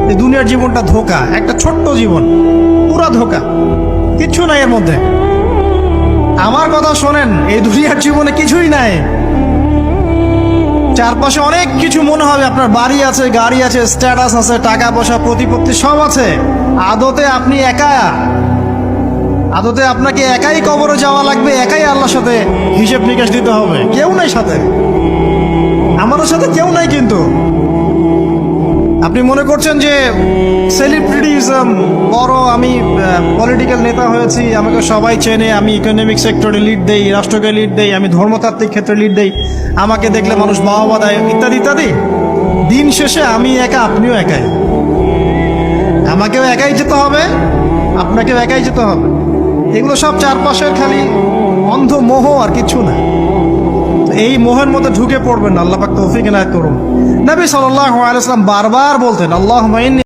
এই দুনিয়ার জীবনটা ধোঁকা, একটা ছোট্ট জীবন, পুরা ধোঁকা, কিচ্ছু নাই এর মধ্যে। আমার কথা শোনেন, এই দুনিয়ার জীবনে কিছুই নাই। চারপাশে অনেক কিছু মনে হবে, আপনার বাড়ি আছে, গাড়ি আছে, স্ট্যাটাস আছে, টাকা পয়সা, প্রতিপত্তি সব আছে। আদতে আপনি একা, আদতে আপনাকে একাই কবরে যাওয়া লাগবে, একাই আল্লাহর সাথে হিসেব নিকাশ দিতে হবে। কেউ নাই সাথে, আমাদের সাথে কেউ নাই। কিন্তু আপনি মনে করছেন যে সেলিব্রিটিজম, বড় আমি পলিটিক্যাল নেতা হয়েছি, আমাকে সবাই চেনে, আমি ইকোনমিক সেক্টরে লিড দেই, রাষ্ট্রকে লিড দেই, আমি ধর্মতাত্ত্বিক ক্ষেত্রে লিড দেই, আমাকে দেখলে মানুষ বাহবা দেয়, ইত্যাদি ইত্যাদি। দিন শেষে আমি একা, আপনিও একাই। আমাকেও একাই যেতে হবে, আপনাকেও একাই যেতে হবে। এগুলো সব চারপাশের খালি অন্ধ মোহ, আর কিছু না। এই মোহের মধ্যে ঢুকে পড়বেন না। আল্লাহ পাক তৌফিক এনায়েত করুন। নবী সাল্লাল্লাহু আলাইহি ওয়াসাল্লাম বারবার বলতেন, আল্লাহুম্মা ইন্নী